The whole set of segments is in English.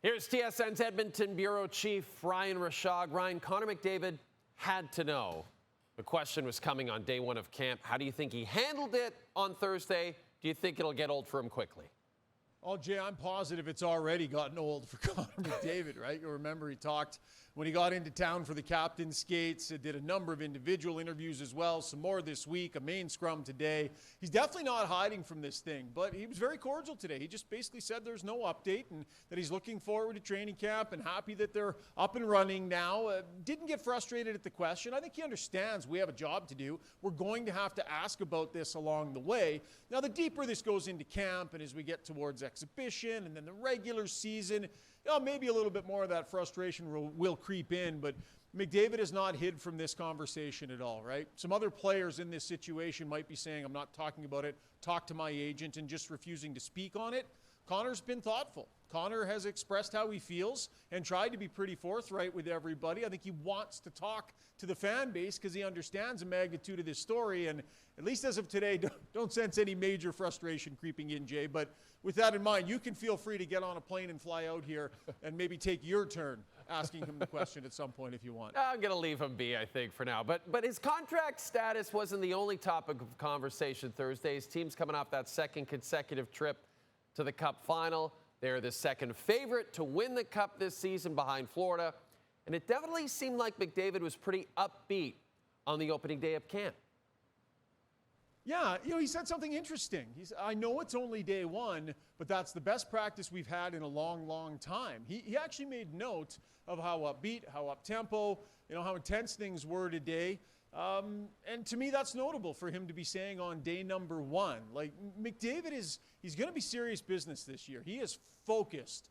Here's TSN's Edmonton Bureau Chief Ryan Rishaug. Ryan, Connor McDavid had to know the question was coming on day one of camp. How do you think he handled it on Thursday? Do you think it'll get old for him quickly? Oh, Jay, I'm positive it's already gotten old for Connor McDavid, right? You'll remember he talked when he got into town for the captain's skates, did a number of individual interviews as well, some more this week, a main scrum today. He's definitely not hiding from this thing, but he was very cordial today. He just basically said there's no update and that he's looking forward to training camp and happy that they're up and running now. Didn't get frustrated at the question. I think he understands we have a job to do. We're going to have to ask about this along the way. Now, the deeper this goes into camp and as we get towards exhibition and then the regular season, maybe a little bit more of that frustration will creep in, but McDavid has not hid from this conversation at all, right? Some other players in this situation might be saying, I'm not talking about it, talk to my agent, and just refusing to speak on it. Connor's been thoughtful. Connor has expressed how he feels and tried to be pretty forthright with everybody. I think he wants to talk to the fan base because he understands the magnitude of this story. And at least as of today, don't sense any major frustration creeping in, Jay. But with that in mind, you can feel free to get on a plane and fly out here and maybe take your turn asking him the question at some point if you want. I'm going to leave him be, I think, for now. But his contract status wasn't the only topic of conversation Thursday. His team's coming off that second consecutive trip to the Cup final. They're the second favorite to win the Cup this season behind Florida. And it definitely seemed like McDavid was pretty upbeat on the opening day of camp. Yeah, he said something interesting. I know it's only day one, but that's the best practice we've had in a long, long time. He actually made note of how upbeat, how up-tempo, how intense things were today. And to me, that's notable for him to be saying on day number one. Like, McDavid he's going to be serious business this year. He is focused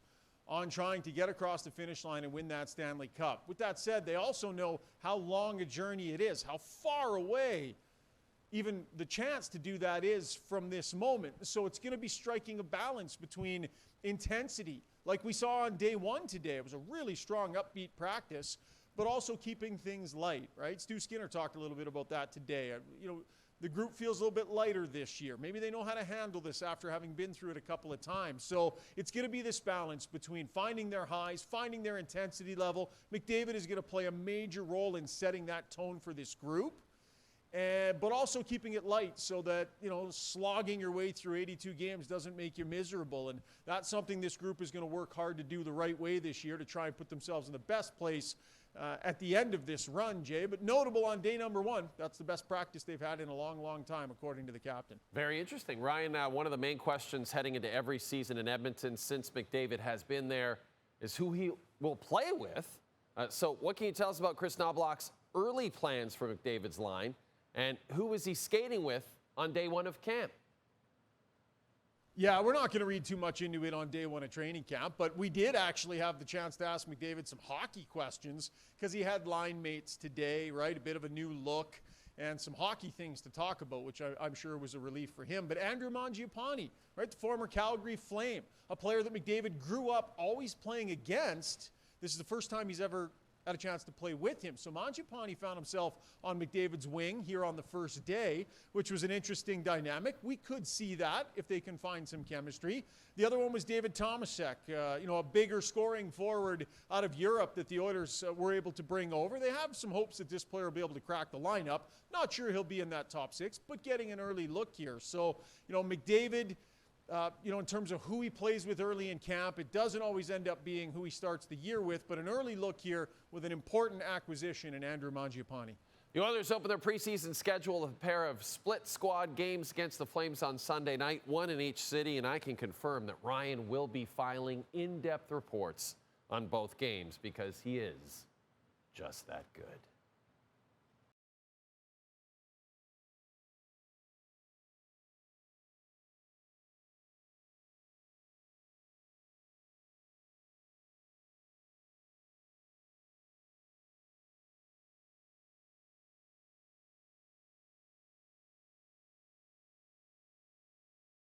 on trying to get across the finish line and win that Stanley Cup. With that said, they also know how long a journey it is, how far away even the chance to do that is from this moment. So it's going to be striking a balance between intensity, like we saw on day one today. It was a really strong, upbeat practice, but also keeping things light, right? Stu Skinner talked a little bit about that today. The group feels a little bit lighter this year. Maybe they know how to handle this after having been through it a couple of times. So it's going to be this balance between finding their highs, finding their intensity level. McDavid is going to play a major role in setting that tone for this group. But also keeping it light so that, slogging your way through 82 games doesn't make you miserable. And that's something this group is going to work hard to do the right way this year to try and put themselves in the best place at the end of this run, Jay. But notable on day number one, that's the best practice they've had in a long, long time, according to the captain. Very interesting. Ryan, one of the main questions heading into every season in Edmonton since McDavid has been there is who he will play with. So what can you tell us about Chris Knobloch's early plans for McDavid's line? And who was he skating with on day one of camp? Yeah, we're not going to read too much into it on day one of training camp, but we did actually have the chance to ask McDavid some hockey questions because he had line mates today, right? A bit of a new look and some hockey things to talk about, which I'm sure was a relief for him. But Andrew Mangiapane, right? The former Calgary Flame, a player that McDavid grew up always playing against. This is the first time he's ever had a chance to play with him. So Mangiapane found himself on McDavid's wing here on the first day, which was an interesting dynamic. We could see that if they can find some chemistry. The other one was David Tomasek, a bigger scoring forward out of Europe that the Oilers were able to bring over. They have some hopes that this player will be able to crack the lineup. Not sure he'll be in that top six, but getting an early look here. So, McDavid, in terms of who he plays with early in camp, it doesn't always end up being who he starts the year with, but an early look here with an important acquisition in Andrew Mangiapane. The Oilers open their preseason schedule with a pair of split squad games against the Flames on Sunday night, one in each city, and I can confirm that Ryan will be filing in-depth reports on both games because he is just that good.